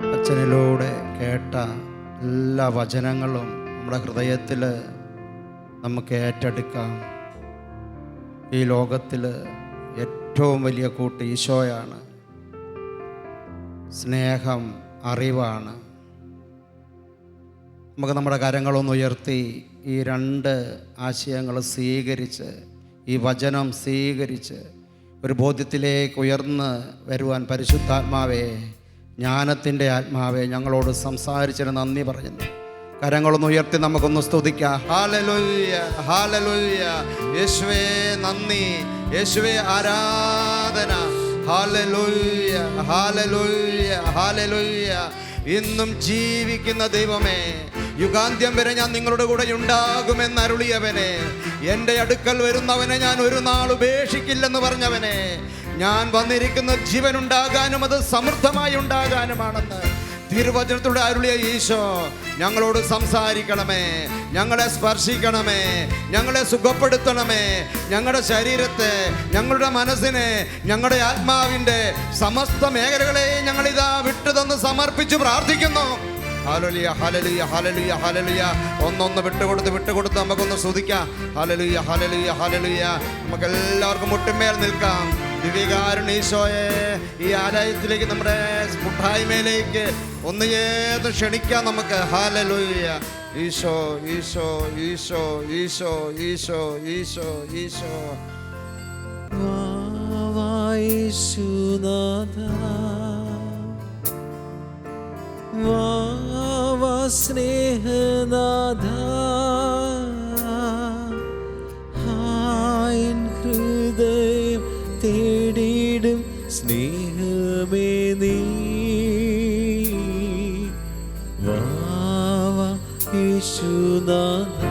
അച്ഛനിലൂടെ കേട്ട എല്ലാ വചനങ്ങളും നമ്മുടെ ഹൃദയത്തിൽ നമുക്ക് ഏറ്റെടുക്കാം. ഈ ലോകത്തിൽ ഏറ്റവും വലിയ കൂട്ട് ഈശോയാണ്. സ്നേഹം അറിവാണ്. നമുക്ക് നമ്മുടെ കരങ്ങളൊന്ന് ഉയർത്തി ഈ രണ്ട് ആശയങ്ങൾ സ്വീകരിച്ച്, ഈ വചനം സ്വീകരിച്ച് ഒരു ബോധ്യത്തിലേക്ക് ഉയർന്ന് വരുവാൻ പരിശുദ്ധാത്മാവേ, ജ്ഞാനത്തിൻ്റെ ആത്മാവേ, ഞങ്ങളോട് സംസാരിച്ചതിന് നന്ദി പറയുന്നു. കരങ്ങളൊന്ന് ഉയർത്തി നമുക്കൊന്ന് സ്തുതിക്കാം. Hallelujah, hallelujah. യേശുവേ നന്ദി, യേശുവേ ആരാധന. Hallelujah, hallelujah, hallelujah. ഇന്നും ജീവിക്കുന്ന ദൈവമേ, യുഗാന്ത്യം വരെ ഞാൻ നിങ്ങളുടെ കൂടെ ഉണ്ടാകുമെന്ന് അരുളിയവനെ, എൻ്റെ അടുക്കൽ വരുന്നവനെ ഞാൻ ഒരു നാൾ ഉപേക്ഷിക്കില്ലെന്ന് പറഞ്ഞവനെ, ഞാൻ വന്നിരിക്കുന്ന ജീവനുണ്ടാകാനും അത് സമൃദ്ധമായി ഉണ്ടാകാനുമാണെന്ന് തിരുവചനത്തോടെ അരുളിയ ഈശോ, ഞങ്ങളോട് സംസാരിക്കണമേ, ഞങ്ങളെ സ്പർശിക്കണമേ, ഞങ്ങളെ സുഖപ്പെടുത്തണമേ. ഞങ്ങളുടെ ശരീരത്തെ, ഞങ്ങളുടെ മനസ്സിനെ, ഞങ്ങളുടെ ആത്മാവിൻ്റെ സമസ്ത മേഖലകളെയും ഞങ്ങളിതാ വിട്ടുതന്ന് സമർപ്പിച്ച് പ്രാർത്ഥിക്കുന്നു. Hallelujah, hallelujah, hallelujah, hallelujah. ഒന്നൊന്ന് വിട്ടുകൊടുത്ത് നമുക്കൊന്ന് സ്തുതിക്കാം. Hallelujah, hallelujah, hallelujah. നമുക്കെല്ലാവർക്കും മുട്ടുമേൽ നിൽക്കാം. ദിവ്യകാരുണ്യ ഈ ആലയത്തിലേക്ക്, നമ്മുടെ കൂട്ടായ്മയിലേക്ക് ഒന്ന് ഏത് ക്ഷണിക്കാം നമുക്ക്. ഹല്ലേലൂയ. ഈശോ, ഈശോ, ഈശോ, ഈശോ, ഈശോ, ഈശോ, ഈശോ. സ്നേഹനാഥ, ഹൃദയം തേടിടും സ്നേഹമേ നീ, വാവാ യേശുനാഥ.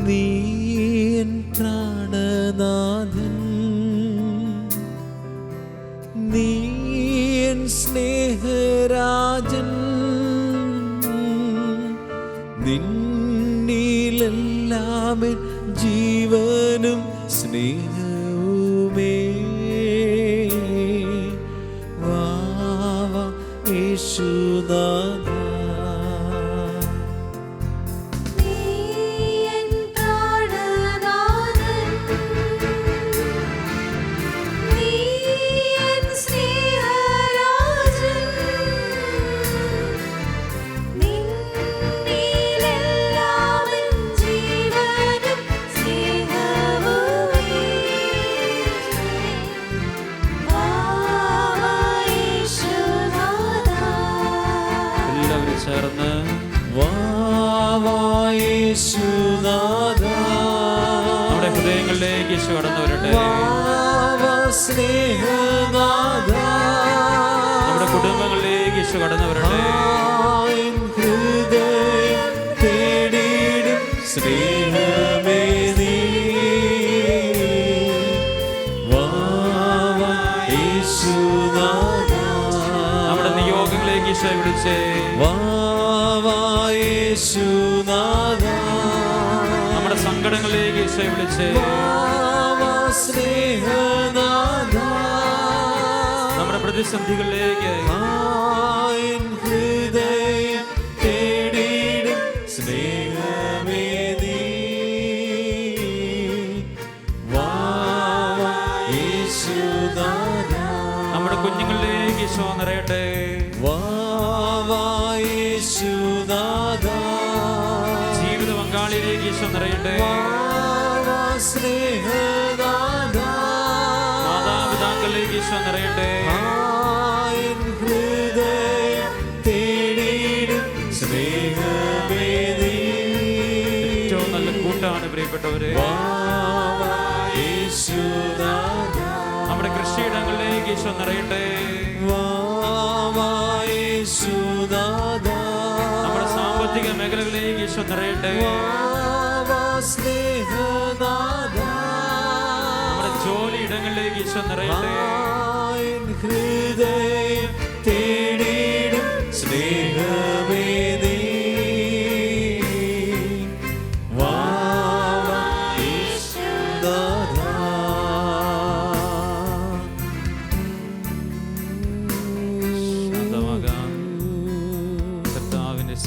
നീൻ പ്രാണനാഥൻ, നീൻ സ്നേഹരാജൻ, നിന്നിലെല്ലാം ജീവനും സ്നേഹവുമേ, വാവാ യേശുനാഥ. ചേർന്ന് വാവാ യേശുനാഥ, നമ്മുടെ ഹൃദയങ്ങളിലേക്ക് യേശു കടന്നു വരട്ടെ. വാവാ സ്നേഹനാഥ, നമ്മുടെ കുടുംബങ്ങളിലേക്ക് യേശു കടന്നു വരട്ടെ. ഹൃദയം തേടിടും സ്നേഹമേ നീ, വാവാ യേശുനാഥ. നമ്മുടെ നിയോഗങ്ങളിലേക്ക് യേശു വിളിച്ചേ. യേശുനാഥ, നമ്മുടെ സങ്കടങ്ങളിലേക്ക് യേശു വിളിച്ചേ. സ്നേഹനാഥ, നമ്മുടെ പ്രതിസന്ധികളിലേക്ക് ഹൃദയം തേടിടും സ്നേഹമേ നീ, വാവാ യേശുനാഥ. നമ്മുടെ കുഞ്ഞുങ്ങളിലേക്ക് ഹൃദയങ്ങളിലേക്ക് ഈശോ നിറയട്ടെ. ജീവിത പങ്കാളിയിലേക്ക് ഈശോ നിറയട്ടെ. മാതാപിതാക്കളിലേക്ക് ഈശോ നിറയട്ടെ. ഏറ്റവും നല്ല കൂട്ടാണ് പ്രിയപ്പെട്ടവരെ. നമ്മുടെ കൃഷിയിടങ്ങളിലേക്ക് ഈശോ നിറയട്ടെ. നമ്മുടെ സാമ്പത്തിക മേഖലകളിലേക്ക് ഈശോ നിറയട്ടെ. നമ്മുടെ ജോലി ഇടങ്ങളിലേക്ക് ഈശോ നിറയട്ടെ. ഹൃദയം തേടിയിടും സ്നേഹമേദി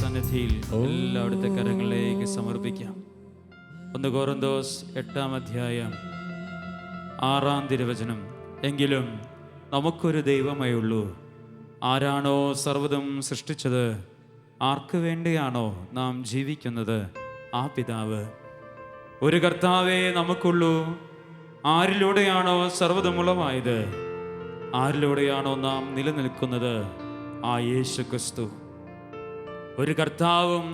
സന്നിധിയിൽ എല്ലാവിടുത്തെ കരങ്ങളിലേക്ക് സമർപ്പിക്കാം. 1 കൊരിന്ത്യർ 8-ാം അധ്യായം 6-ാം തിരുവചനം. എങ്കിലും നമുക്കൊരു ദൈവമേ ഉള്ളൂ. ആരാണോ സർവ്വതും സൃഷ്ടിച്ചത്, ആർക്ക് വേണ്ടിയാണോ നാം ജീവിക്കുന്നത്, ആ പിതാവ്. ഒരു കർത്താവേ നമുക്കുള്ളൂ. ആരിലൂടെയാണോ സർവ്വതുമുളവായത്, ആരിലൂടെയാണോ നാം നിലനിൽക്കുന്നത്, ആ യേശു ക്രിസ്തു. ഒരു കർത്താവും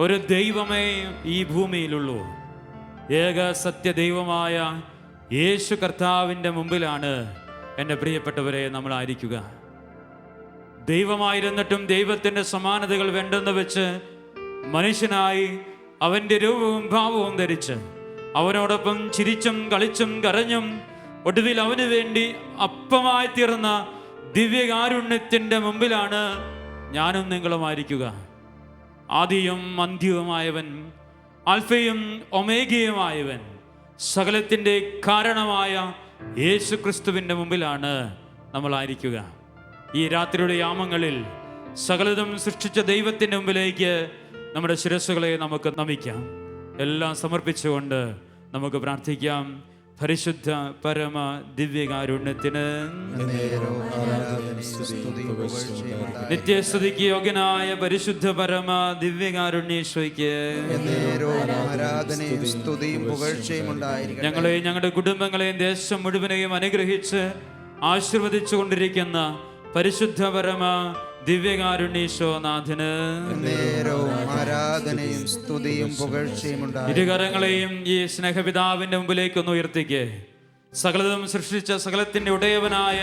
ഒരു ദൈവമേ ഈ ഭൂമിയിലുള്ളൂ. ഏക സത്യദൈവമായ യേശു കർത്താവിൻ്റെ മുമ്പിലാണ് എൻ്റെ പ്രിയപ്പെട്ടവരെ നമ്മളായിരിക്കുക. ദൈവമായിരുന്നിട്ടും ദൈവത്തിൻ്റെ സമാനതകൾ വേണ്ടെന്ന് വെച്ച് മനുഷ്യനായി അവൻ്റെ രൂപവും ഭാവവും ധരിച്ച് അവനോടൊപ്പം ചിരിച്ചും കളിച്ചും കരഞ്ഞും ഒടുവിൽ അവന് വേണ്ടി അപ്പമായി തീർന്ന ദിവ്യകാരുണ്യത്തിൻ്റെ മുമ്പിലാണ് ഞാനും നിങ്ങളുമായിരിക്കുക. ആദിയും അന്ത്യവുമായവൻ, ആൽഫയും ഒമേഗയുമായവൻ, സകലത്തിൻ്റെ കാരണമായ യേശു ക്രിസ്തുവിൻ്റെ മുമ്പിലാണ് നമ്മളായിരിക്കുക. ഈ രാത്രിയുടെ യാമങ്ങളിൽ സകലതും സൃഷ്ടിച്ച ദൈവത്തിൻ്റെ മുമ്പിലേക്ക് നമ്മുടെ ശിരസ്സുകളെ നമുക്ക് നമിക്കാം. എല്ലാം സമർപ്പിച്ചുകൊണ്ട് നമുക്ക് പ്രാർത്ഥിക്കാം. പരിശുദ്ധ പരമ ദിവ്യകാരുണ്യത്തിന് നിത്യസ്തുതിക്ക് യോഗ്യനായ പരിശുദ്ധ പരമ ദിവ്യകാരുണ്യേശ്വയ്ക്ക് ഞങ്ങളെ ഞങ്ങളുടെ കുടുംബങ്ങളെയും ദേശം മുഴുവനെയും അനുഗ്രഹിച്ച് ആശീർവദിച്ചു കൊണ്ടിരിക്കുന്ന പരിശുദ്ധ പരമ ദിവ്യകാരുണ്യേശ്വനാഥന് ആരാധനയും സ്തുതിയും പുകഴ്ചയും ഉണ്ടായി. ഇരുകരങ്ങളെയും ഈ സ്നേഹപിതാവിന്റെ മുമ്പിലേക്ക് ഒന്ന് ഉയർത്തിക്ക്. സകലതും സൃഷ്ടിച്ച സകലത്തിന്റെ ഉടയവനായ,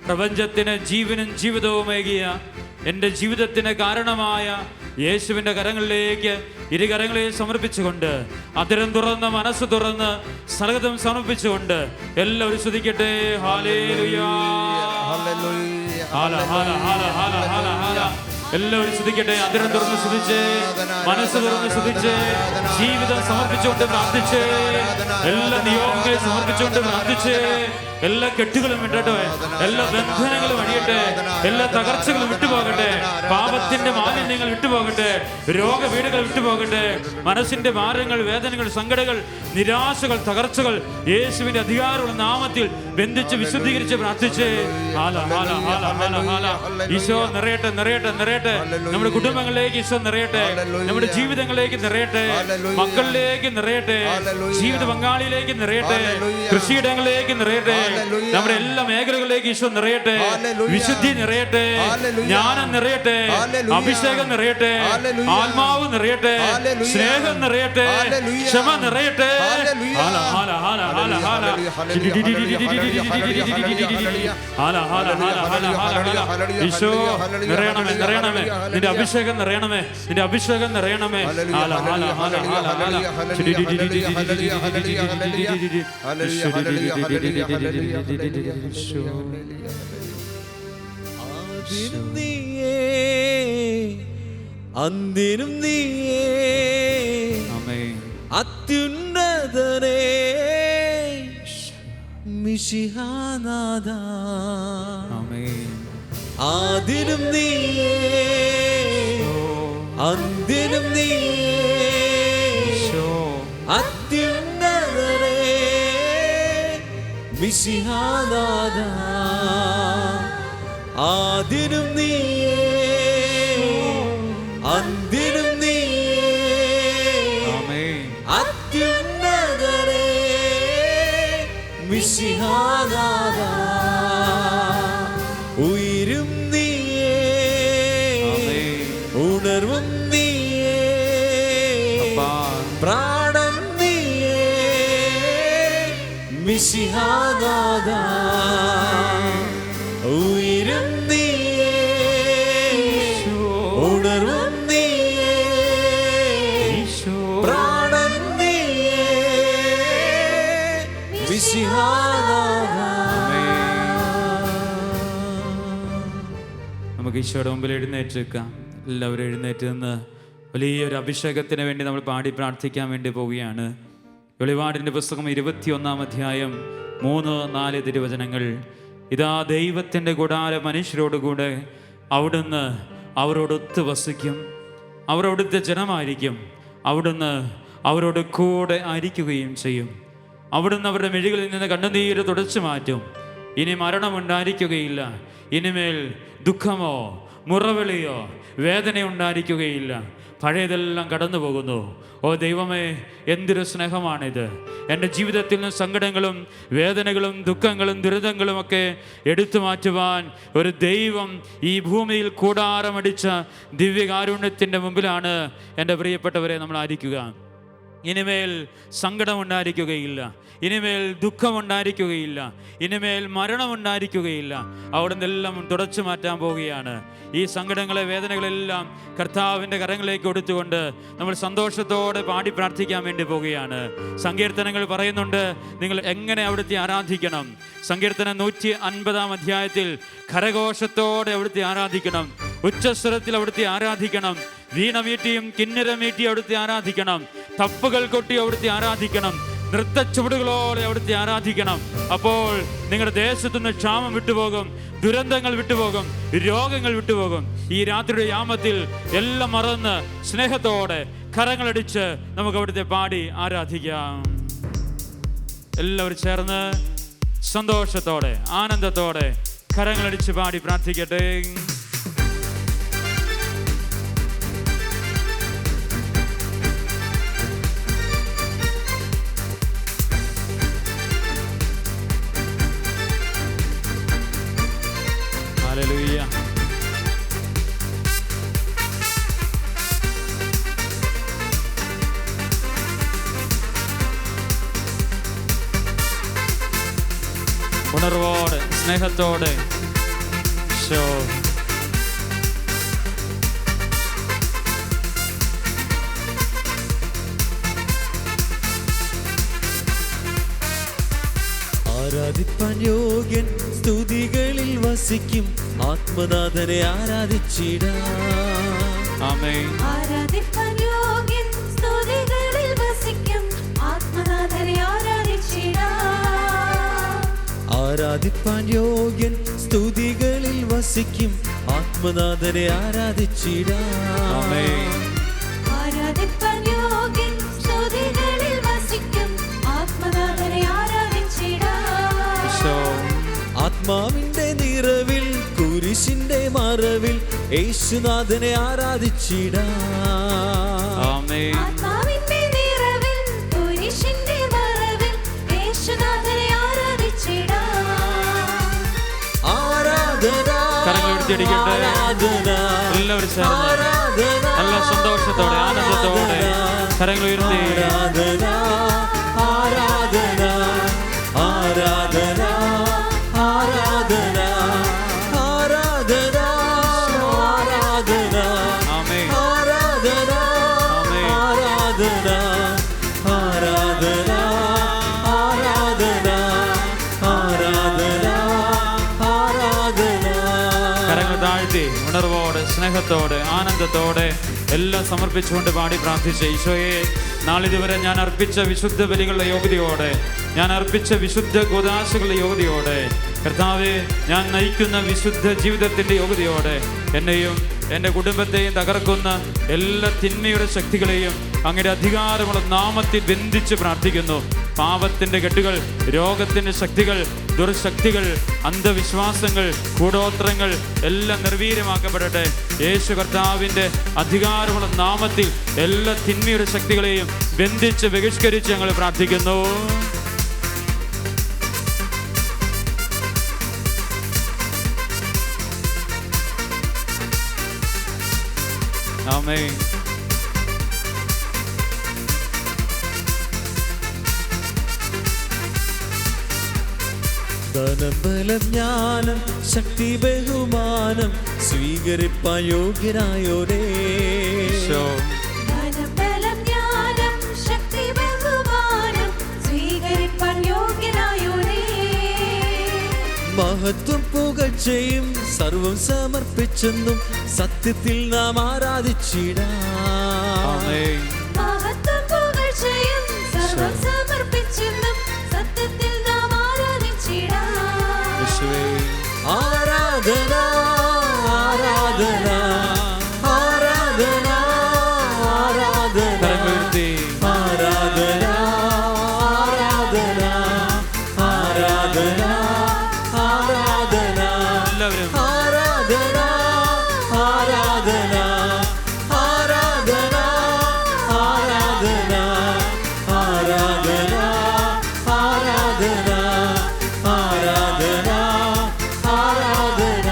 പ്രപഞ്ചത്തിന് ജീവനും ജീവിതവുമേകിയ, എൻ്റെ ജീവിതത്തിന് കാരണമായ യേശുവിൻ്റെ കരങ്ങളിലേക്ക് ഇരുകരങ്ങളെയും സമർപ്പിച്ചുകൊണ്ട്, അതിരം തുറന്ന് മനസ്സ് തുറന്ന് സകലതും സമർപ്പിച്ചുകൊണ്ട് എല്ലാവരും സ്തുതിക്കട്ടെ. ഹല്ലേലൂയാ, എല്ലാവരും സ്തുതിക്കട്ടെ. അതിരം തുറന്ന് സ്തുതിച്ച്, മനസ്സ് തുറന്ന് സ്തുതിച്ച്, ജീവിതം സമർപ്പിച്ചുകൊണ്ട് പ്രാർത്ഥിച്ച്, എല്ലാ നിയോഗങ്ങളെയും സമർപ്പിച്ചുകൊണ്ട് പ്രാർത്ഥിച്ച്, എല്ലാ കെട്ടുകളും വിട്ടട്ടെ, എല്ലാ ബന്ധനങ്ങളും അടിയട്ടെ, എല്ലാ തകർച്ചകളും വിട്ടുപോകട്ടെ, പാപത്തിന്റെ മാലിന്യങ്ങൾ വിട്ടുപോകട്ടെ, രോഗവീടുകൾ വിട്ടുപോകട്ടെ, മനസ്സിന്റെ ഭാരങ്ങൾ, വേദനകൾ, സങ്കടങ്ങൾ, നിരാശകൾ, തകർച്ചകൾ യേശുവിന്റെ അധികാരമുള്ള നാമത്തിൽ ബന്ധിച്ച് വിശുദ്ധീകരിച്ച് പ്രാർത്ഥിച്ച് ഈശോ നിറയട്ടെ, നിറയട്ടെ, നിറയട്ടെ. നമ്മുടെ കുടുംബങ്ങളിലേക്ക് ഈശോ നിറയട്ടെ, നമ്മുടെ ജീവിതങ്ങളിലേക്ക് നിറയട്ടെ, മക്കളിലേക്ക് നിറയട്ടെ, ജീവിത പങ്കാളിയിലേക്ക് നിറയട്ടെ, കൃഷിയിടങ്ങളിലേക്ക് നിറയട്ടെ, നമ്മുടെ എല്ലാ മേഖലകളിലേക്ക് ഈശോ നിറയട്ടെ, വിശുദ്ധി നിറയട്ടെ, ജ്ഞാനം നിറയട്ടെ, അഭിഷേകം നിറയട്ടെ, ആത്മാവ് നിറയട്ടെ, സ്നേഹം നിറയട്ടെ, ക്ഷമ നിറയട്ടെ. ഈശോ നിറയണമേ, നിറയണമേ, നിന്റെ അഭിഷേകം നിറയണമേ, നിന്റെ അഭിഷേകം നിറയണമേ. അന്തിനും നീയേ അത്യുന്നതനേ മിശിഹാനാഥ. ആദിനും നീയേ അന്തിനും നീയേ അത്യുന്നതനേ മിശിഹാനാഥ. ആദിനും നീയേ, അന്തിനും നീയേ, അത്യുന്നതനേ മിശിഹാനാഥാ. ഉയിരും നീയേ, ഉണർവും നീയേ, പ്രാണൻ നീയേ മിശിഹാനാഥാ. ഉയിരും നീയേ, ഉണർവും നീയേ, പ്രാണൻ നീയേ മിശിഹാനാഥാ. നമുക്ക് ഈശോയുടെ മുമ്പിൽ എഴുന്നേറ്റ് നിൽക്കാം. എല്ലാവരും എഴുന്നേറ്റ് നിന്ന് വലിയൊരു അഭിഷേകത്തിന് വേണ്ടി നമ്മൾ പാടി പ്രാർത്ഥിക്കാൻ വേണ്ടി പോവുകയാണ്. വെളിപാടിൻ്റെ പുസ്തകം 21-ാം അധ്യായം 3-4 തിരുവചനങ്ങൾ. ഇതാ ദൈവത്തിൻ്റെ കൂടാരം മനുഷ്യരോടുകൂടെ അവിടുന്ന് അവരോടൊത്ത് വസിക്കും. അവർ അവിടുത്തെ ജനമായിരിക്കും. അവിടുന്ന് അവരോട് കൂടെ ആയിരിക്കുകയും ചെയ്യും. അവിടുന്ന് അവരുടെ മിഴികളിൽ നിന്ന് കണ്ണുനീര് തുടച്ചു മാറ്റും. ഇനി മരണമുണ്ടായിരിക്കുകയില്ല. ഇനിമേൽ ദുഃഖമോ മുറവിളിയോ വേദനയുണ്ടായിരിക്കുകയില്ല. പഴയതെല്ലാം കടന്നു പോകുന്നു. ഓ ദൈവമേ, എന്തൊരു സ്നേഹമാണിത്! എൻ്റെ ജീവിതത്തിൽ നിന്ന് സങ്കടങ്ങളും വേദനകളും ദുഃഖങ്ങളും ദുരിതങ്ങളുമൊക്കെ എടുത്തു മാറ്റുവാൻ ഒരു ദൈവം ഈ ഭൂമിയിൽ കൂടാരമടിച്ച ദിവ്യകാരുണ്യത്തിൻ്റെ മുമ്പിലാണ് എൻ്റെ പ്രിയപ്പെട്ടവരെ നമ്മൾ ആയിരിക്കുക. ഇനിമേൽ സങ്കടമുണ്ടായിരിക്കുകയില്ല. ഇനിമേൽ ദുഃഖമുണ്ടായിരിക്കുകയില്ല. ഇനിമേൽ മരണമുണ്ടായിരിക്കുകയില്ല. അവിടെ നിന്നെല്ലാം തുടച്ചു മാറ്റാൻ പോവുകയാണ്. ഈ സങ്കടങ്ങളെ വേദനകളെല്ലാം കർത്താവിൻ്റെ കരങ്ങളിലേക്ക് കൊടുത്തുകൊണ്ട് നമ്മൾ സന്തോഷത്തോടെ പാടി പ്രാർത്ഥിക്കാൻ വേണ്ടി പോവുകയാണ്. സങ്കീർത്തനങ്ങൾ പറയുന്നുണ്ട് നിങ്ങൾ എങ്ങനെ അവിടുത്തെ ആരാധിക്കണം. സങ്കീർത്തനം 150-ാം അധ്യായത്തിൽ കരഘോഷത്തോടെ അവിടുത്തെ ആരാധിക്കണം. ഉച്ചസ്വരത്തിൽ അവിടുത്തെ ആരാധിക്കണം. വീണമീട്ടിയും കിന്നരമീട്ടിയും അവിടുത്തെ ആരാധിക്കണം. തപ്പുകൾ കൊട്ടി അവിടുത്തെ ആരാധിക്കണം. നൃത്ത ചുവടുകളോടെ അവിടുത്തെ ആരാധിക്കണം. അപ്പോൾ നിങ്ങളുടെ ദേശത്തുനിന്ന് ക്ഷാമം വിട്ടുപോകും, ദുരന്തങ്ങൾ വിട്ടുപോകും, രോഗങ്ങൾ വിട്ടുപോകും. ഈ രാത്രിയുടെ യാമത്തിൽ എല്ലാം മറന്ന് സ്നേഹത്തോടെ കരങ്ങളടിച്ച് നമുക്ക് അവിടുത്തെ പാടി ആരാധിക്കാം. എല്ലാവരും ചേർന്ന് സന്തോഷത്തോടെ ആനന്ദത്തോടെ കരങ്ങളടിച്ച് പാടി പ്രാർത്ഥിക്കട്ടെ. ഹല്ലേലൂയ. ഉണർവോടെ സ്നേഹത്തോടെ ആരാധിപ്പാൻ യോഗ്യൻ സ്തുതികളിൽ വസിക്കും ആത്മനാഥനെ ആരാധിച്ചിടാം. ആമേൻ. ആരാധിപ്പാൻ യോഗ്യൻ സ്തുതികളിൽ വസിക്കും ആത്മനാഥനെ ആരാധിച്ചിടാം. ആരാധിപ്പാൻ യോഗ്യൻ സ്തുതികളിൽ വസിക്കും ആത്മനാഥനെ ആരാധിച്ചിടാം. ആമേൻ. ആരാധിപ്പാൻ യോഗ്യൻ സ്തുതികളിൽ വസിക്കും ആത്മനാഥനെ ആരാധിച്ചിടാം. ആത്മാവിന്റെ നിറവിൽ കുരിശിന്റെ മറവിൽ യേശുനാഥനെ ആരാധിച്ചിടാം. ആമേൻ. ആത്മാവിന്റെ നിറവിൽ കുരിശിന്റെ മറവിൽ യേശുനാഥനെ ആരാധിച്ചിടാം. ആരാധന കരങ്ങളെടുത്തിടിക്കട്ടെ. എല്ലാവരും ചേർന്ന് നല്ല സന്തോഷത്തോടെ ആനന്ദത്തോടെ കരങ്ങൾ ഉയർത്തി ആരാധന ആരാധന ആരാധന ആരാധന ആരാധന ആരാധന ആമേൻ. ആരാധന ആമേൻ. ആരാധന ആരാധന ആരാധന ആരാധന ആരാധന. കരങ്ങൾ താഴ്ത്തി ഉണർവോടെ സ്നേഹത്തോടെ ആനന്ദത്തോടെ എല്ലാം സമർപ്പിച്ചുകൊണ്ട് പാടി പ്രാർത്ഥിച്ച ഈശോയെ, നാളിതുവരെ ഞാൻ അർപ്പിച്ച വിശുദ്ധ ബലികളുടെ യോഗ്യതയോടെ, ഞാൻ അർപ്പിച്ച വിശുദ്ധ ഗോദാശകളുടെ യോഗ്യതയോടെ, കർത്താവെ ഞാൻ നയിക്കുന്ന വിശുദ്ധ ജീവിതത്തിൻ്റെ യോഗ്യതയോടെ എന്നെയും എൻ്റെ കുടുംബത്തെയും തകർക്കുന്ന എല്ലാ തിന്മയുടെ ശക്തികളെയും അങ്ങയുടെ അധികാരമുള്ള നാമത്തിൽ ബന്ധിച്ച് പ്രാർത്ഥിക്കുന്നു. പാപത്തിൻ്റെ കെട്ടുകൾ, രോഗത്തിൻ്റെ ശക്തികൾ, ദുർശക്തികൾ, അന്ധവിശ്വാസങ്ങൾ, കൂടോത്രങ്ങൾ എല്ലാം നിർവീര്യമാക്കപ്പെടട്ടെ. യേശു കർത്താവിൻ്റെ അധികാരമുള്ള നാമത്തിൽ എല്ലാ തിന്മയുടെ ശക്തികളെയും ബന്ധിച്ച് ബഹിഷ്കരിച്ച് ഞങ്ങൾ പ്രാർത്ഥിക്കുന്നു. ആമേൻ. ധനം, ബലം, ജ്ഞാനം, ശക്തി, ബഹുമാനം സ്വീകരിപ്പാൻ യോഗ്യനായോരേ. ധനം, ബലം, ജ്ഞാനം, ശക്തി, ബഹുമാനം സ്വീകരിപ്പാൻ യോഗ്യനായോരേ. മഹത്വം പുകഴ്ചയും സർവം സമർപ്പിച്ചെന്നും സത്യത്തിൽ നാം ആരാധിച്ചിടാം. മഹത്വം പുകഴ്ചയും സർവം സമർപ്പിച്ചെന്നും സത്യത്തിൽ നാം ആരാധിച്ചിടാം. ആരാധന, ആരാധന, ആരാധന, ആരാധന, ആരാധന, ആരാധന, ആരാധന, ആരാധന, എല്ലാവരും ആരാധന, ആരാധന, ആരാധന, ആരാധന, ആരാധന, ആരാധന, ആരാധന, ആരാധന.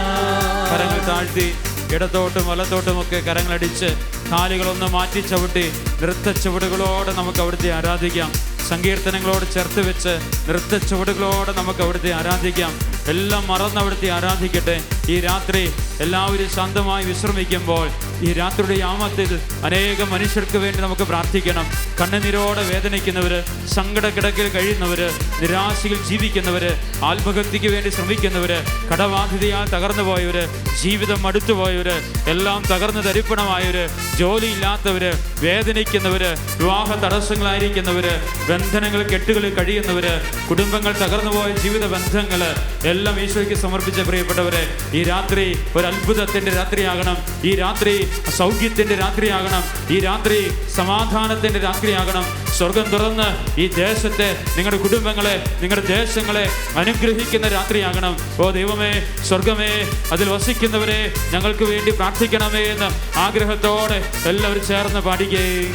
കരങ്ങൾ താഴ്ത്തി ഇടത്തോട്ടും വലത്തോട്ടുമൊക്കെ കരങ്ങളടിച്ച് കാലുകളൊന്ന് മാറ്റി ചവിട്ടി നൃത്ത ചുവടുകളോടെ നമുക്ക് അവിടുത്തെ ആരാധിക്കാം. സങ്കീർത്തനങ്ങളോട് ചേർത്ത് വെച്ച് നൃത്ത ചുവടുകളോടെ നമുക്ക് അവിടുത്തെ ആരാധിക്കാം. എല്ലാം മറന്ന് അവിടുത്തെ ആരാധിക്കട്ടെ. ഈ രാത്രി എല്ലാവരും ശാന്തമായി വിശ്രമിക്കുമ്പോൾ ഈ രാത്രിയുടെ യാമത്തിൽ അനേകം മനുഷ്യർക്ക് വേണ്ടി നമുക്ക് പ്രാർത്ഥിക്കണം. കണ്ണുനീരോടെ വേദനിക്കുന്നവര്, സങ്കടക്കിടക്കിൽ കഴിയുന്നവര്, നിരാശയിൽ ജീവിക്കുന്നവര്, ആത്മഹത്യക്ക് വേണ്ടി ശ്രമിക്കുന്നവര്, കടബാധിതയാൽ തകർന്നു പോയവര്, ജീവിതം മടുത്തുപോയവര്, എല്ലാം തകർന്ന് തരിപ്പണമായവര്, ജോലിയില്ലാത്തവര്, വേദനിക്കുന്നവര്, വിവാഹ തടസ്സങ്ങളായിരിക്കുന്നവര്, ബന്ധനങ്ങൾ കെട്ടുകളിൽ കഴിയുന്നവര്, കുടുംബങ്ങൾ തകർന്നുപോയ ജീവിത ബന്ധങ്ങള് എല്ലാം ഈശോയ്ക്ക് സമർപ്പിച്ച പ്രിയപ്പെട്ടവരെ, ഈ രാത്രി ഒരു അത്ഭുതത്തിന്റെ രാത്രിയാകണം. ഈ രാത്രി സൗഖ്യത്തിന്റെ രാത്രിയാകണം. ഈ രാത്രി സമാധാനത്തിന്റെ രാത്രിയാകണം. സ്വർഗം തുറന്ന് ഈ ദേശത്തെ, നിങ്ങളുടെ കുടുംബങ്ങളെ, നിങ്ങളുടെ ദേശങ്ങളെ അനുഗ്രഹിക്കുന്ന രാത്രിയാകണം. ഓ ദൈവമേ, സ്വർഗമേ, അതിൽ വസിക്കുന്നവരെ ഞങ്ങൾക്ക് വേണ്ടി പ്രാർത്ഥിക്കണമേ എന്ന് ആഗ്രഹത്തോടെ എല്ലാവരും ചേർന്ന് പാടുകയും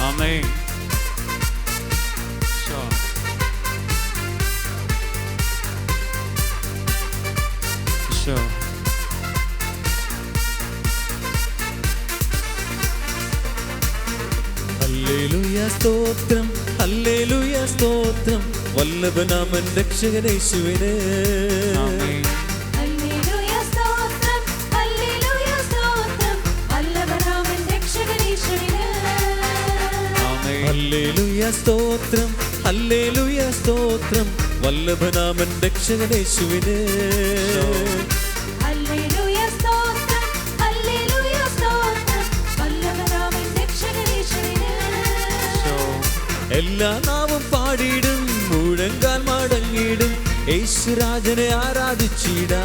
ആമേൻ. ഹല്ലേലൂയ സ്തോത്രം, ഹല്ലേലൂയ സ്തോത്രം, വല്ലഭനാമൻ രക്ഷകനേശുവിന്. ഹല്ലേലൂയ സ്തോത്രം, ഹല്ലേലൂയ സ്തോത്രം, വല്ലഭനാമൻ രക്ഷകനേശുവിന്. ഹല്ലേലൂയ സ്തോത്രം, ഹല്ലേലൂയ സ്തോത്രം, വല്ലഭനാമൻ രക്ഷകനേശുവിന്. ഹല്ലേലൂയ സ്തോത്രം, ഹല്ലേലൂയ സ്തോത്രം, വല്ലഭനാമൻ രക്ഷകനേശുവിന്. എല്ലാ നാവും പാടിയിടും, മുഴങ്കാൽ മടങ്ങിയിടും, യേശുരാജനെ ആരാധിച്ചിടാം.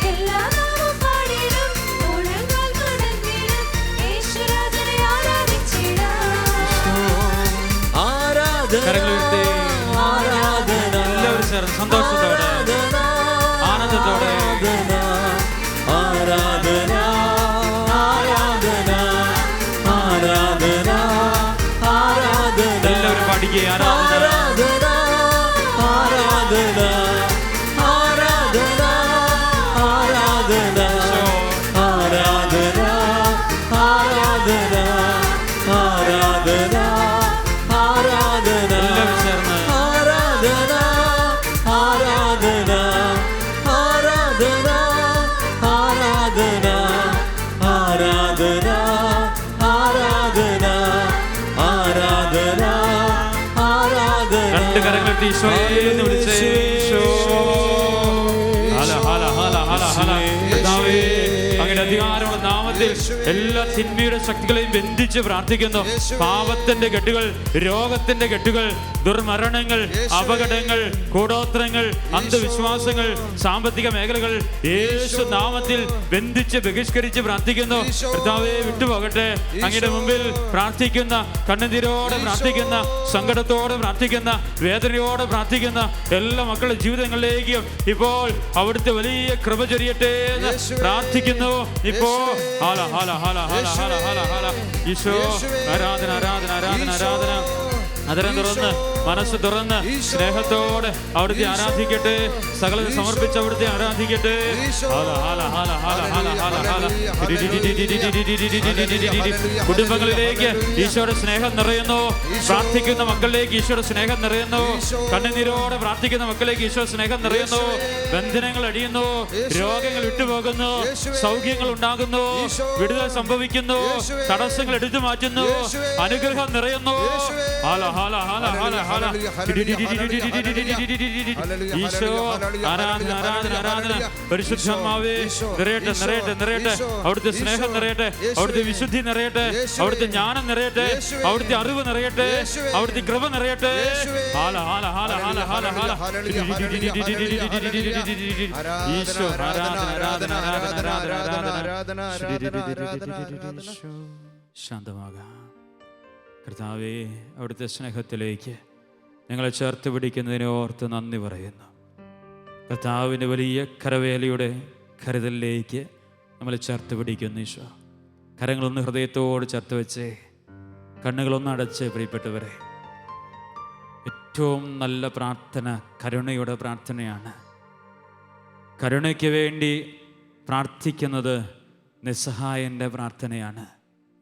എല്ലാ നാവും പാടിയിടും, മുഴങ്കാൽ മടങ്ങിയിടും, യേശുരാജനെ ആരാധിച്ചിടാം. ആരാധന, ആരാധന, എല്ലാവരും ചേർന്ന് സന്തോഷത്തോടെ ആനന്ദത്തോടെ ആരാധന, ആരാധന, ആരാധന, ആരാധന, എല്ലാവരും പാടിക്കുക. ആരാധന, ആരാധന, ആരാധന, ആരാധന, ആരാധന, ആരാധന, ആരാധന, ആരാധന, എല്ലാവരും ചേർന്ന് ആരാധന, ആരാധന, ആരാധന, ആരാധന, ആരാധന, ആരാധന, ആരാധന, ആരാധന. രണ്ട് കരങ്ങൾ ഈശോയെ എന്ന് വിളിച്ചേ. ഈശോ. ഹല ഹല ഹല ഹല ഹല. കർത്താവേ, അങ്ങയുടെ അധികാരമുള്ള നാമത്തിൽ നാമത്തിൽ എല്ലാ തിന്മയുടെ ശക്തികളെയും ബന്ധിച്ച് പ്രാർത്ഥിക്കുന്നു. പാപത്തിന്റെ കെട്ടുകൾ, രോഗത്തിന്റെ കെട്ടുകൾ, ദുർമരണങ്ങൾ, അപകടങ്ങൾ, കൂടോത്രങ്ങൾ, അന്ധവിശ്വാസങ്ങൾ, സാമ്പത്തിക മേഖലകൾ യേശു നാമത്തിൽ ബന്ധിച്ച് ബഹിഷ്കരിച്ച് പ്രാർത്ഥിക്കുന്നു. കർത്താവേ, വിട്ടുപോകട്ടെ. അങ്ങയുടെ മുമ്പിൽ പ്രാർത്ഥിക്കുന്ന, കണ്ണുനീരോടെ പ്രാർത്ഥിക്കുന്ന, സങ്കടത്തോടെ പ്രാർത്ഥിക്കുന്ന, വേദനയോടെ പ്രാർത്ഥിക്കുന്ന എല്ലാ മക്കളുടെ ജീവിതങ്ങളിലേക്കും ഇപ്പോൾ അവിടുത്തെ വലിയ കൃപ ചൊരിയട്ടെ എന്ന് പ്രാർത്ഥിക്കുന്നു. ഇപ്പോ ഈശോ, ആരാധന ആരാധന ആരാധന ആരാധന. അതിനെ തുറന്ന്, മനസ്സ് തുറന്ന് സ്നേഹത്തോടെ അവിടുത്തെ ആരാധിക്കട്ടെ. സകലം സമർപ്പിച്ച് അവിടുത്തെ ആരാധിക്കട്ടെ. കുടുംബങ്ങളിലേക്ക് ഈശോയുടെ സ്നേഹം നിറയുന്നു. പ്രാർത്ഥിക്കുന്ന മക്കളിലേക്ക് ഈശോയുടെ സ്നേഹം നിറയുന്നു. കണ്ണുനീരോടെ പ്രാർത്ഥിക്കുന്ന മക്കളിലേക്ക് ഈശോ സ്നേഹം നിറയുന്നു. ബന്ധനങ്ങൾ അടിയുന്നു, രോഗങ്ങൾ വിട്ടുപോകുന്നു, സൗഖ്യങ്ങൾ ഉണ്ടാകുന്നു, വിടുതൽ സംഭവിക്കുന്നു, തടസ്സങ്ങൾ എടുത്തു മാറ്റുന്നു, അനുഗ്രഹം നിറയുന്നു. ഈശോ, ആരാധന ആരാധന ആരാധന. പരിശുദ്ധമാവേ, നിറയട്ടെ നിറയട്ടെ നിറയട്ടെ. അവിടുത്തെ സ്നേഹം നിറയട്ടെ, അവിടുത്തെ വിശുദ്ധി നിറയട്ടെ, അവിടുത്തെ ജ്ഞാനം നിറയട്ടെ, അവിടുത്തെ അറിവ് നിറയട്ടെ, അവിടുത്തെ കൃപ നിറയട്ടെ. ഈശോ, ആരാധന ആരാധന ആരാധന ആരാധന ആരാധന. ശാന്തമാകാം. കർത്താവേ, അവിടുത്തെ സ്നേഹത്തിലേക്ക് ഞങ്ങളെ ചേർത്ത് പിടിക്കുന്നതിനെ ഓർത്ത് നന്ദി പറയുന്നു. കർത്താവിൻ്റെ വലിയ കരവേലയുടെ കരുതലിലേക്ക് നമ്മളെ ചേർത്ത് പിടിക്കുന്നു. ഈശോ, കരങ്ങളൊന്ന് ഹൃദയത്തോട് ചേർത്ത് വെച്ചേ, കണ്ണുകളൊന്ന് അടച്ച്. പ്രിയപ്പെട്ടവരെ, ഏറ്റവും നല്ല പ്രാർത്ഥന കരുണയുടെ പ്രാർത്ഥനയാണ്. കരുണയ്ക്ക് വേണ്ടി പ്രാർത്ഥിക്കുന്നത് നിസ്സഹായൻ്റെ പ്രാർത്ഥനയാണ്,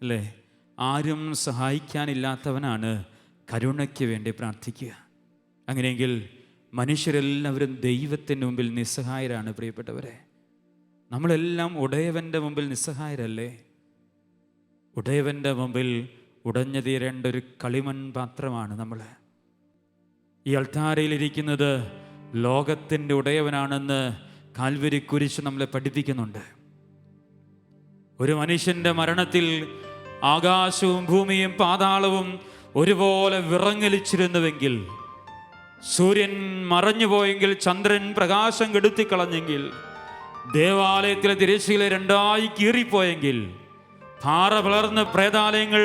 അല്ലേ? ആരും സഹായിക്കാനില്ലാത്തവനാണ് കരുണയ്ക്ക് വേണ്ടി പ്രാർത്ഥിക്കുക. അങ്ങനെയെങ്കിൽ മനുഷ്യരെല്ലാവരും ദൈവത്തിൻ്റെ മുമ്പിൽ നിസ്സഹായരാണ്. പ്രിയപ്പെട്ടവരെ, നമ്മളെല്ലാം ഉടയവൻ്റെ മുമ്പിൽ നിസ്സഹായരല്ലേ? ഉടയവൻ്റെ മുമ്പിൽ ഉടഞ്ഞു തീരേണ്ട ഒരു കളിമൺ പാത്രമാണ് നമ്മൾ. ഈ അൾത്താരയിലിരിക്കുന്നത് ലോകത്തിൻ്റെ ഉടയവനാണെന്ന് കാൽവരി കുരിശ് നമ്മളെ പഠിപ്പിക്കുന്നുണ്ട്. ഒരു മനുഷ്യൻ്റെ മരണത്തിൽ ആകാശവും ഭൂമിയും പാതാളവും ഒരുപോലെ വിറങ്ങലിച്ചിരുന്നുവെങ്കിൽ, സൂര്യൻ മറഞ്ഞുപോയെങ്കിൽ, ചന്ദ്രൻ പ്രകാശം കെടുത്തിക്കളഞ്ഞെങ്കിൽ, ദേവാലയത്തിലെ തിരശ്ശീല രണ്ടായി കീറിപ്പോയെങ്കിൽ, പാറ പിളർന്ന് പ്രേതാലയങ്ങൾ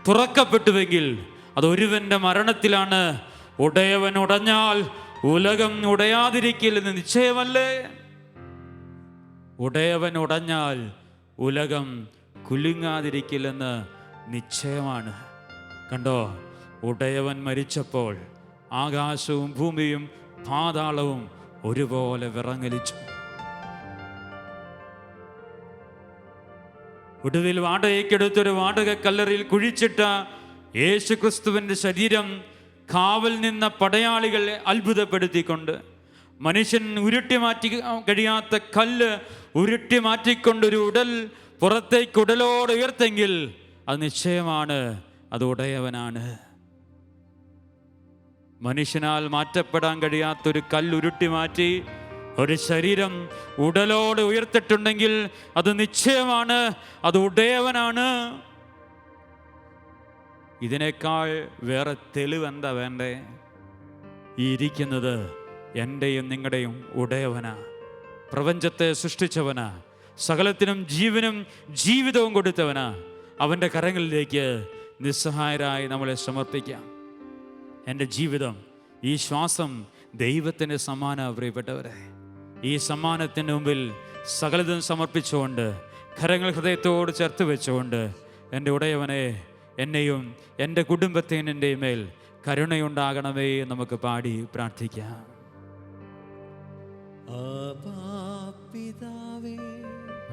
തുറക്കപ്പെട്ടുവെങ്കിൽ, അതൊരുവൻ്റെ മരണത്തിലാണ്. ഉടയവൻ ഉടഞ്ഞാൽ ഉലകം ഉടയാതിരിക്കില്ലെന്ന് നിശ്ചയമല്ലേ? ഉടയവൻ ഉടഞ്ഞാൽ ഉലകം കുലുങ്ങാതിരിക്കില്ലെന്ന് നിശ്ചയമാണ്. കണ്ടോ, ഉടയവൻ മരിച്ചപ്പോൾ ആകാശവും ഭൂമിയും പാതാളവും ഒരുപോലെ വിറങ്ങലിച്ചു. ഒടുവിൽ വാടകയ്ക്കെടുത്തൊരു വാടക കല്ലറിൽ കുഴിച്ചിട്ട യേശു ക്രിസ്തുവിൻ്റെ ശരീരം കാവൽ നിന്ന പടയാളികളെ അത്ഭുതപ്പെടുത്തിക്കൊണ്ട്, മനുഷ്യൻ ഉരുട്ടി മാറ്റി കഴിയാത്ത കല്ല് ഉരുട്ടി മാറ്റിക്കൊണ്ടൊരു ഉടൽ പുറത്തേക്ക് ഉടലോട് ഉയർത്തെങ്കിൽ അത് നിശ്ചയമാണ്, അത് ഉടയവനാണ്. മനുഷ്യനാൽ മാറ്റപ്പെടാൻ കഴിയാത്തൊരു കല്ലുരുട്ടി മാറ്റി ഒരു ശരീരം ഉടലോട് ഉയർത്തിട്ടുണ്ടെങ്കിൽ അത് നിശ്ചയമാണ്, അത് ഉടയവനാണ്. ഇതിനേക്കാൾ വേറെ തെളിവ് എന്താ വേണ്ടേ? ഈ ഇരിക്കുന്നത് എൻ്റെയും നിങ്ങളുടെയും ഉടയവനാ, പ്രപഞ്ചത്തെ സൃഷ്ടിച്ചവനാ, സകലത്തിനും ജീവനും ജീവിതവും കൊടുത്തവനാ. അവൻ്റെ കരങ്ങളിലേക്ക് നിസ്സഹായരായി നമ്മളെ സമർപ്പിക്കാം. എൻ്റെ ജീവിതം, ഈ ശ്വാസം ദൈവത്തിന് സമ്മാന. പ്രിയപ്പെട്ടവരെ, ഈ സമ്മാനത്തിന് മുമ്പിൽ സകലതും സമർപ്പിച്ചുകൊണ്ട്, കരങ്ങൾ ഹൃദയത്തോട് ചേർത്ത് വെച്ചുകൊണ്ട്, എൻ്റെ ഉടയവനെ, എന്നെയും എൻ്റെ കുടുംബത്തിൻ്റെ മേൽ കരുണയുണ്ടാകണമേ നമുക്ക് പാടി പ്രാർത്ഥിക്കാം. പിതാവേ,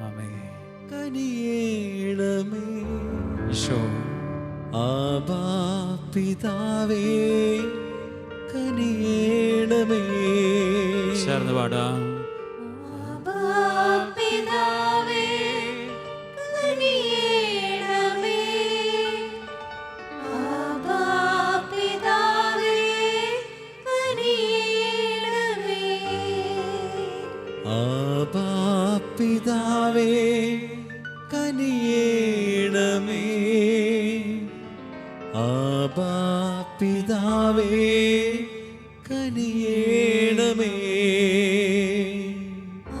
ആമേൻ. കനിയേണമേ. ഈശോ, ആബാ പിതാവേ, കനിയേണമേ. ചേർന്ന് പാടാം. പിതാവേ, കനിയേണമേ. ആബാ പിതാവേ, കനിയേണമേ. ആബാ പിതാവേ, കനിയേണമേ. കനിയേണമേ.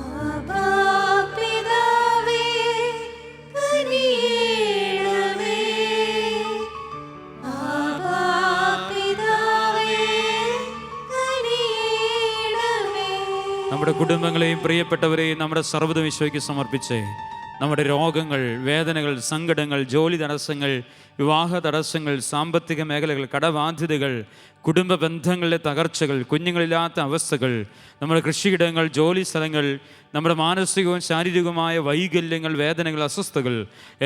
ആബാ പിതാവേ കനിയേണമേ. ആബാ പിതാവേ കനിയേണമേ. നമ്മുടെ കുടുംബങ്ങളെയും പ്രിയപ്പെട്ടവരെയും നമ്മുടെ സർവ്വതും ഈശോയ്ക്ക് സമർപ്പിച്ചേ. നമ്മുടെ രോഗങ്ങൾ, വേദനകൾ, സങ്കടങ്ങൾ, ജോലി തടസ്സങ്ങൾ, വിവാഹ തടസ്സങ്ങൾ, സാമ്പത്തിക മേഖലകൾ, കടബാധ്യതകൾ, കുടുംബ ബന്ധങ്ങളിലെ തകർച്ചകൾ, കുഞ്ഞുങ്ങളില്ലാത്ത അവസ്ഥകൾ, നമ്മുടെ കൃഷിയിടങ്ങൾ, ജോലി സ്ഥലങ്ങൾ, നമ്മുടെ മാനസികവും ശാരീരികവുമായ വൈകല്യങ്ങൾ, വേദനകൾ, അസ്വസ്ഥതകൾ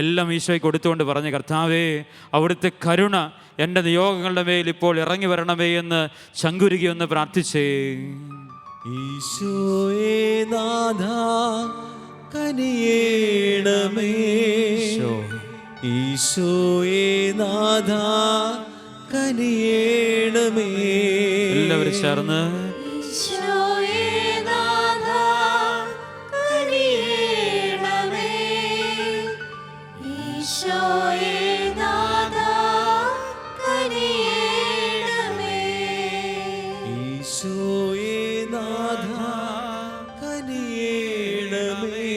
എല്ലാം ഈശോയ്ക്ക് കൊടുത്തുകൊണ്ട് പറഞ്ഞ കർത്താവേ, അവിടുത്തെ കരുണ എൻ്റെ നിയോഗങ്ങളുടെ മേൽ ഇപ്പോൾ ഇറങ്ങി വരണമേ എന്ന് ശങ്കുരുകിയൊന്ന് പ്രാർത്ഥിച്ചേ. ഈശോയേ നാഥാ കനിയേണമേ. ഈശോയേ നാഥാ കനിയേണമേ. എല്ലാവരും ചേർന്ന് ഈശോയേ നാഥാ കനിയേണമേ. ഈശോയേ നാഥാ കനിയേണമേ. ഈശോയേ നാഥാ കനിയേണമേ.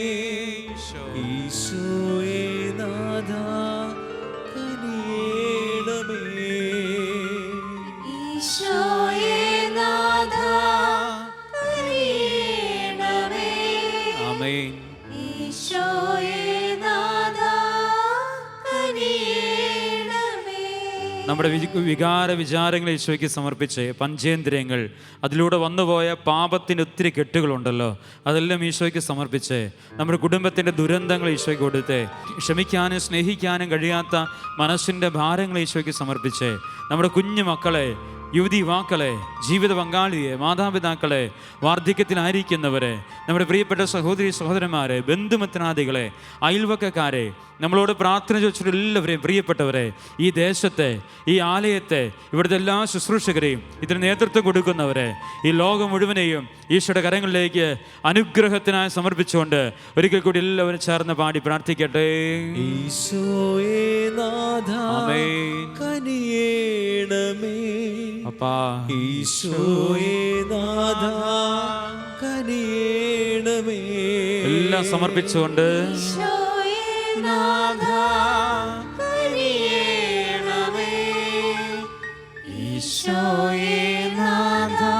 ഈശോയേ നാഥാ കനിയേണമേ. ഈശോയേ നാഥാ കനിയേണമേ. ആമേൻ. ഈശോയേ നാഥാ കനിയേണമേ. നമ്മുടെ വികാര വിചാരങ്ങൾ ഈശോയ്ക്ക് സമർപ്പിച്ച് പഞ്ചേന്ദ്രിയങ്ങൾ, അതിലൂടെ വന്നുപോയ പാപത്തിന് ഒത്തിരി കെട്ടുകളുണ്ടല്ലോ, അതെല്ലാം ഈശോയ്ക്ക് സമർപ്പിച്ച് നമ്മുടെ കുടുംബത്തിൻ്റെ ദുരന്തങ്ങൾ ഈശോയ്ക്ക് കൊടുത്ത് ക്ഷമിക്കാനും സ്നേഹിക്കാനും കഴിയാത്ത മനസ്സിൻ്റെ ഭാരങ്ങൾ ഈശോയ്ക്ക് സമർപ്പിച്ച് നമ്മുടെ കുഞ്ഞു മക്കളെ, യുവതി യുവാക്കളെ, ജീവിത പങ്കാളിയെ, മാതാപിതാക്കളെ, വാർദ്ധക്യത്തിലായിരിക്കുന്നവരെ, നമ്മുടെ പ്രിയപ്പെട്ട സഹോദരി സഹോദരന്മാരെ, ബന്ധുമിത്രാദികളെ, അയൽവക്കക്കാരെ, നമ്മളോട് പ്രാർത്ഥന ചോദിച്ചിട്ട് എല്ലാവരെയും, പ്രിയപ്പെട്ടവരെ, ഈ ദേശത്തെ, ഈ ആലയത്തെ, ഇവിടുത്തെ എല്ലാ ശുശ്രൂഷകരെയും, ഇതിന് നേതൃത്വം കൊടുക്കുന്നവരെ, ഈ ലോകം മുഴുവനെയും ഈശോയുടെ കരങ്ങളിലേക്ക് അനുഗ്രഹത്തിനായി സമർപ്പിച്ചുകൊണ്ട് ഒരിക്കൽ കൂടി എല്ലാവരും ചേർന്ന് പാടി പ്രാർത്ഥിക്കട്ടെ. ഈശോയേ നാഥാ ആമേൻ. കനിയേണമേ. അപ്പാ, ഈശോയേ നാഥാ കനിയേണമേ. എല്ലാം സമർപ്പിച്ചുകൊണ്ട് ഈശോയേ നാഥാ കനിയേണമേ. ഈശോയേ നാഥാ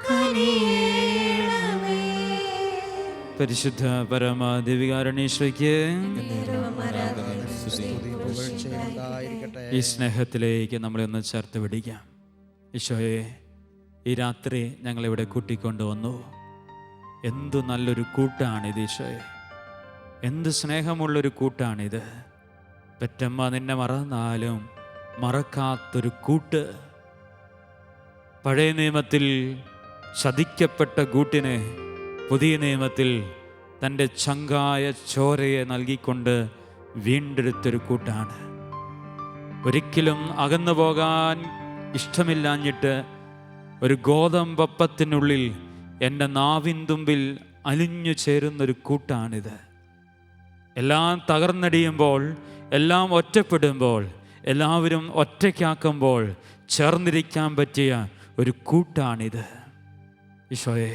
കനിയേണമേ. പരിശുദ്ധ പരമ ദിവ്യകാരുണ്യേശ്വരയ്ക്ക് ഈ സ്നേഹത്തിലേക്ക് നമ്മളെ ഒന്ന് ചേർത്ത് പിടിക്കാം. ഈശോയെ, ഈ രാത്രി ഞങ്ങളിവിടെ കൂട്ടിക്കൊണ്ടുവന്നു. എന്തു നല്ലൊരു കൂട്ടാണിത് ഈശോയെ, എന്ത് സ്നേഹമുള്ളൊരു കൂട്ടാണിത്. പെറ്റമ്മ നിന്നെ മറന്നാലും മറക്കാത്തൊരു കൂട്ട്. പഴയ നിയമത്തിൽ ചതിക്കപ്പെട്ട കൂട്ടിനെ പുതിയ നിയമത്തിൽ തൻ്റെ ചങ്കായ ചോരയെ നൽകിക്കൊണ്ട് വീണ്ടെടുത്തൊരു കൂട്ടാണ്. ഒരിക്കലും അകന്നു പോകാൻ ഇഷ്ടമില്ലാഞ്ഞിട്ട് ഒരു ഗോതമ്പപ്പത്തിനുള്ളിൽ എൻ്റെ നാവിൻ തുമ്പിൽ അലിഞ്ഞു ചേരുന്നൊരു കൂട്ടാണിത്. എല്ലാം തകർന്നടിയുമ്പോൾ, എല്ലാം ഒറ്റപ്പെടുമ്പോൾ, എല്ലാവരും ഒറ്റയ്ക്കാക്കുമ്പോൾ ചേർന്നിരിക്കാൻ പറ്റിയ ഒരു കൂട്ടാണിത്. ഈശോയെ,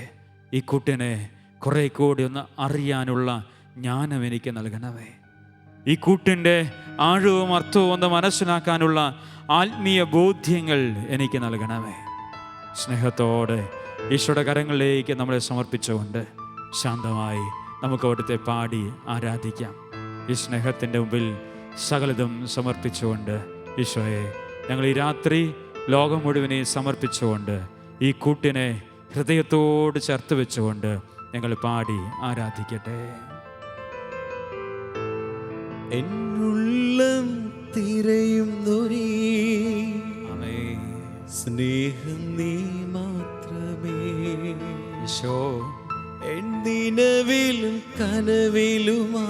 ഈ കൂട്ടിനെ കുറേ കൂടി ഒന്ന് അറിയാനുള്ള ജ്ഞാനം എനിക്ക് നൽകണമേ. ഈ കൂട്ടിൻ്റെ ആഴവും അർത്ഥവും ഒന്ന് മനസ്സിലാക്കാനുള്ള ആത്മീയ ബോധ്യങ്ങൾ എനിക്ക് നൽകണമേ. സ്നേഹത്തോടെ ഈശോയുടെ കരങ്ങളിലേക്ക് നമ്മളെ സമർപ്പിച്ചുകൊണ്ട് ശാന്തമായി നമുക്ക് അവിടുത്തെ പാടി ആരാധിക്കാം. ഈ സ്നേഹത്തിൻ്റെ മുമ്പിൽ സകലതും സമർപ്പിച്ചുകൊണ്ട് ഈശോയെ, ഞങ്ങൾ ഈ രാത്രി ലോകം മുഴുവനെയും സമർപ്പിച്ചുകൊണ്ട് ഈ കൂട്ടിനെ ഹൃദയത്തോട് ചേർത്ത് വെച്ചുകൊണ്ട് ഞങ്ങൾ പാടി ആരാധിക്കട്ടെ. എന്നുള്ളം തിരയുന്നൊരീ സ്നേഹം നീ മാത്രമേ. ഈശോ, എന്തിനവിലും കനവിലുമാ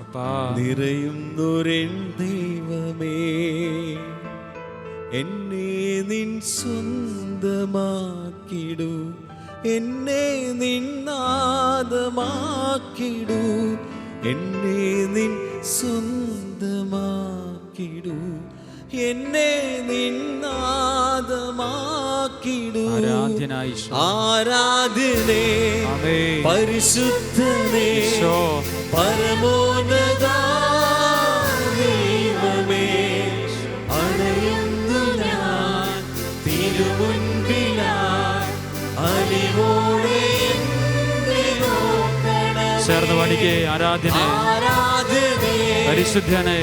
അപ്പാ, നിറയുന്നൊരെൻ ദൈവമേ, എന്നെ നിൻ സ്വന്തമാക്കിടൂ, എന്നെ നിന്നാദമാക്കിടൂ, എന്നെ നിൻ സ്വന്തമാക്കിടൂ, എന്നെ നിന്നാദമാക്കിടൂ. ആരാധ്യനായി ആരാധനേ പരിശുദ്ധനേ പരമോന്നത ദൈവമേ, അണയുന്നു ഞാൻ തിരുമുൻപിലായി അലിവോടെ എന്നെ നോക്കണമേ. ചേർന്ന് പാടിക്കേ. ആരാധനേ പരിശുദ്ധനേ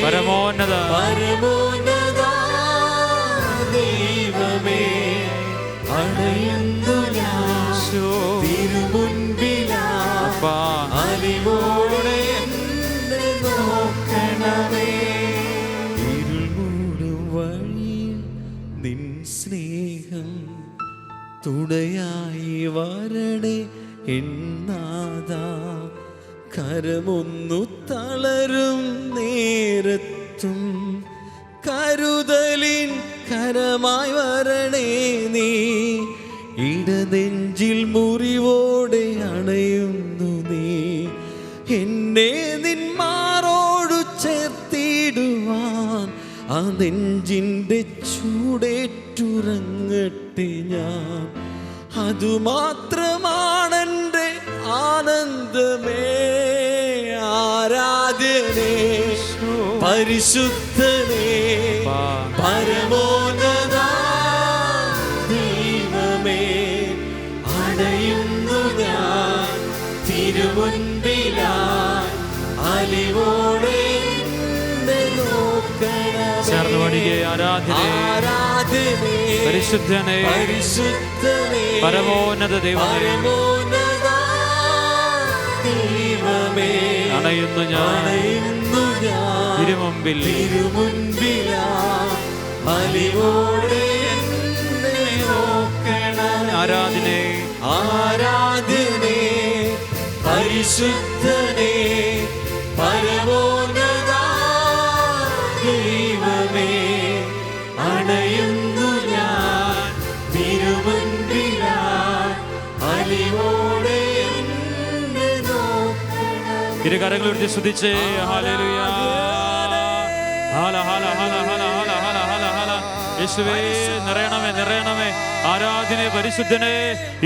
പരമോന്നത ദൈവമേ, അണയുന്നു ഞാൻ തിരുമുൻപിലായി അലിവോടെ എന്നെ നോക്കണമേ. ഇരുൾ മൂടും വഴിയിൽ നിൻ സ്നേഹം തുണയായി വരണേ എന്നാദാ. കരമൊന്നു തളരും നേരത്തും കരുതലിൻ കരമായി വരണേ നീ. ഇടനെഞ്ചിൽ മുറിവോടെ അണയുന്നു നീ. എന്നെ നിന്മാറോടു ചേർത്തിടുവാൻ ആ നെഞ്ചിൻ്റെ ചൂടേറ്റുറങ്ങട്ടെ ഞാൻ. അതുമാത്രമാണെൻ്റെ ആനന്ദമേ. ആരാധനേ പരിശുദ്ധനേ പരമോന്നത ദൈവമേ, അണയുന്നു ഞാൻ തിരുമുൻപിലായി അലിവോടെ എന്നെ നോക്കണമേ. ചേർന്ന് പാടിക്കേ. ആരാധനേ പരിശുദ്ധനേ പരമോന്നത ദൈവമേ, അണയുന്നു ഞാൻ തിരുമുൻപിൽ അലിവോടെ എന്നെ നോക്കണമേ. ആരാധനേ ആരാധനേ പരിശുദ്ധനേ പരമോന്നത ദൈവമേ, അണയുന്നു ഞാൻ തിരുമുൻപിലായി അലിവോടെ എന്നെ നോക്കണമേ. ഇരു കരങ്ങൾ ഉയർത്തി സ്തുതിച്ചേ. ഹല്ലേലൂയ. ഹല ഹല ഹല ഹല ഹല ഹല ഹല ഹല. യേശുവേ നിറയണമേ, നിറയണമേ. ആരാധനേ പരിശുദ്ധനെ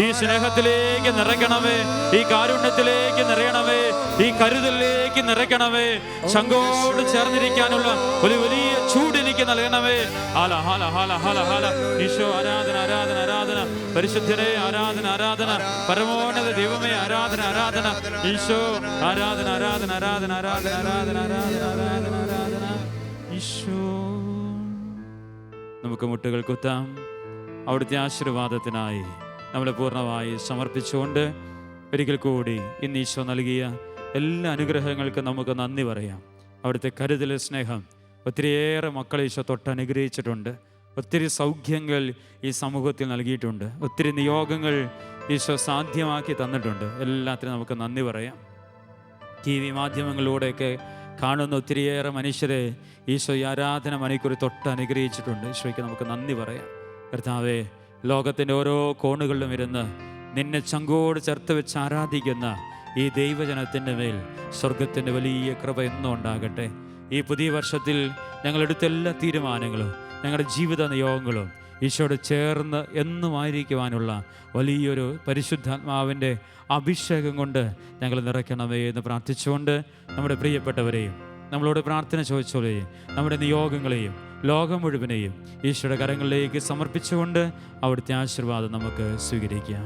ഈ സ്നേഹത്തിലേക്ക് നിറയ്ക്കണമേ, ഈ കാരുണ്യത്തിലേക്ക് നിറയണമേ, ഈ കരുതലിലേക്ക് നിറയ്ക്കണമേ. ശങ്കോട് ചേർന്നിരിക്കാനുള്ള ഒരു വലിയ ചൂട് എനിക്ക് നൽകണമേ. ഹാല ഹാല ഹാല ഹാല ഹാല. ഈശോ ആരാധന ആരാധന ആരാധന. പരിശുദ്ധനെ ആരാധന ആരാധന. പരമോന്നത ദൈവമേ ആരാധന ആരാധന. ഈശോ ആരാധന ആരാധന ആരാധന ആരാധന ആരാധന ആരാധന ആരാധന ആരാധന. ഈശോ നമുക്ക് മുട്ടുകൾ കുത്താം. അവിടുത്തെ ആശീർവാദത്തിനായി നമ്മളെ പൂർണ്ണമായി സമർപ്പിച്ചുകൊണ്ട് ഒരിക്കൽ കൂടി ഇന്ന് ഈശോ നൽകിയ എല്ലാ അനുഗ്രഹങ്ങൾക്കും നമുക്ക് നന്ദി പറയാം. അവിടുത്തെ കരുതൽ സ്നേഹം ഒത്തിരിയേറെ മക്കളെ ഈശോ തൊട്ടനുഗ്രഹിച്ചിട്ടുണ്ട്. ഒത്തിരി സൗഖ്യങ്ങൾ ഈ സമൂഹത്തിൽ നൽകിയിട്ടുണ്ട്. ഒത്തിരി നിയോഗങ്ങൾ ഈശോ സാധ്യമാക്കി തന്നിട്ടുണ്ട്. എല്ലാത്തിനും നമുക്ക് നന്ദി പറയാം. TV മാധ്യമങ്ങളിലൂടെയൊക്കെ കാണുന്ന ഒത്തിരിയേറെ മനുഷ്യരെ ഈശോ ഈ ആരാധന മണിക്കൂർ തൊട്ട് അനുഗ്രഹിച്ചിട്ടുണ്ട്. ഈശോയ്ക്ക് നമുക്ക് നന്ദി പറയാം. കർത്താവേ, ലോകത്തിൻ്റെ ഓരോ കോണുകളിലും ഇരുന്ന് നിന്നെ ചങ്കോട് ചേർത്ത് വെച്ച് ആരാധിക്കുന്ന ഈ ദൈവജനത്തിൻ്റെ മേൽ സ്വർഗത്തിൻ്റെ വലിയ കൃപ എന്നും ഉണ്ടാകട്ടെ. ഈ പുതിയ വർഷത്തിൽ ഞങ്ങളെടുത്ത എല്ലാ തീരുമാനങ്ങളും ഞങ്ങളുടെ ജീവിത നിയോഗങ്ങളും ഈശോയോട് ചേർന്ന് എന്നുമായിരിക്കുവാനുള്ള വലിയൊരു പരിശുദ്ധാത്മാവിൻ്റെ അഭിഷേകം കൊണ്ട് ഞങ്ങൾ നിറയ്ക്കണമേ എന്ന് പ്രാർത്ഥിച്ചുകൊണ്ട് നമ്മുടെ പ്രിയപ്പെട്ടവരെയും നമ്മളോട് പ്രാർത്ഥന ചോദിച്ചോളെയും നമ്മുടെ നിയോഗങ്ങളെയും ലോകം മുഴുവനെയും ഈശോയുടെ കരങ്ങളിലേക്ക് സമർപ്പിച്ചുകൊണ്ട് അവിടുത്തെ ആശീർവാദം നമുക്ക് സ്വീകരിക്കാം.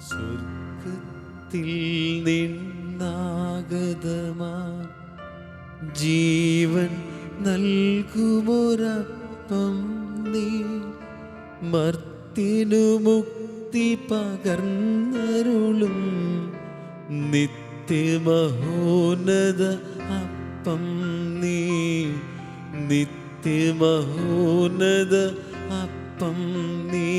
സ്വർഗത്തിൽ നിന്നാഗതമാ ജീവൻ നൽകുമൊരപ്പം നീ, മർത്തിനു മുക്തി പകർന്നരുളും നിത്യമഹോന്നത അപ്പം നീ, നിത്യമഹോന്നത അപ്പം നീ.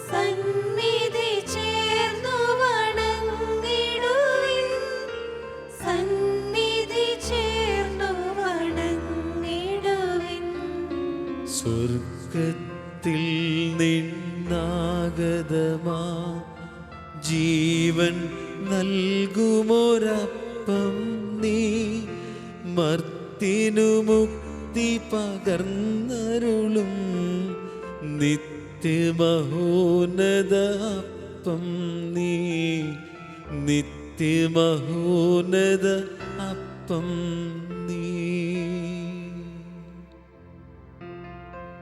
സന്നിധി ചേർന്നു വണങ്ങിടുവിൻ. സ്വർഗത്തിൽ നിന്നാഗതമാ ജീവൻ നൽകുമൊരപ്പം നീ മർത്തിനു മുക്തി പകർന്നരുളും നിത്യമഹോന്നത അപ്പം നീ നിത്യമഹോന്നത അപ്പം നീ.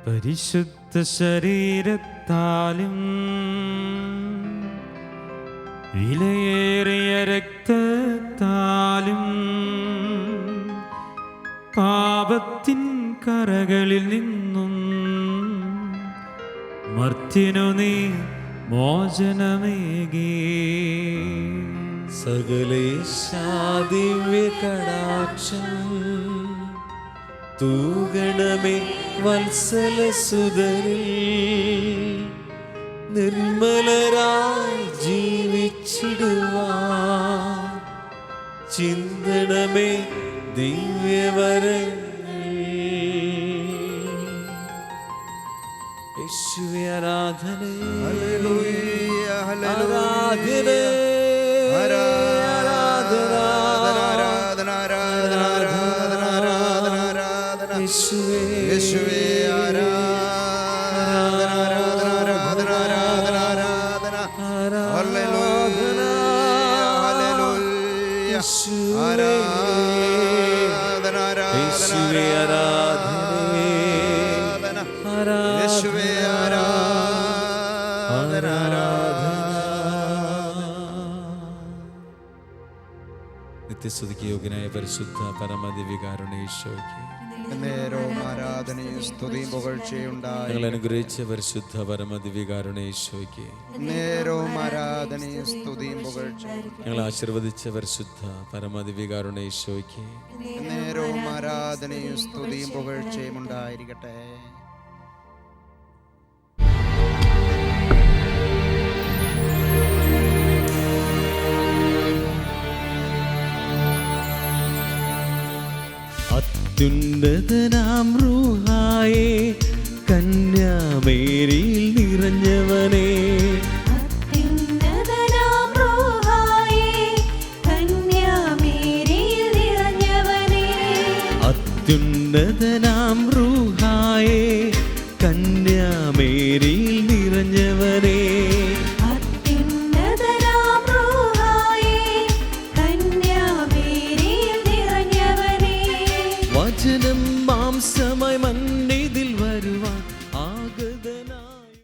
പരിശുദ്ധ ശരീരത്താലും വിലയേറിയ രക്തത്താലും പാപത്തിൻ കറകളിൽ നിന്നും മർത്യനു നീ മോചനമേകി. സകലേശാദിവ്യ കടാക്ഷം തൂഗണമേ വത്സലസുതരിൽ നിർമ്മലരായി ജീവിച്ചിടുവാൻ ചിന്തണമേ ദിവ്യവരങ്ങൾ. യേശുവേ ആരാധന ഹല്ലേലൂയ, ഹല്ലേലൂയ. ആരാധന ആരാധന, ആരാധന, ആരാധന, ആരാധന, ആരാധന, ആരാധന. യേശുവേ യേശുവേ ആരാധന, ആരാധന, ആരാധന, ആരാധന, ആരാധന. Hallelujah, hallelujah. ആരാധന, ആരാധന, യേശുവേ ആരാധന യേശുവേ ആരാധന, ആരാധന. നിത്യസ്തുതിക്ക് യോഗ്യനായ പരിശുദ്ധ പരമദിവ്യകാരുണ്യേശോയ്ക്ക് നേരവും ആരാധനയും സ്തുതിയും പുകഴ്ചയുണ്ടായി. ഞങ്ങൾ അനുഗ്രഹിച്ച പരിശുദ്ധ പരമദിവ്യകാരുണ്യേശോയ്ക്ക് നേരവും ആരാധനയും സ്തുതിയും പുകഴ്ചയും. ഞങ്ങൾ ആശീർവദിച്ച പരിശുദ്ധ പരമദിവ്യകാരുണ്യേശോയ്ക്ക് നേരവും ആരാധനയും സ്തുതിയും പുകഴ്ചയും ഉണ്ടായിരിക്കട്ടെ. അത്യുന്നതനാം റൂഹായേ കന്യാമേരിയിൽ നിറഞ്ഞവനേ അത്യുന്നതനാം റൂഹായേ കന്യാമേരിയിൽ നിറഞ്ഞവനേ അത്യുന്നതനാം റൂഹായേ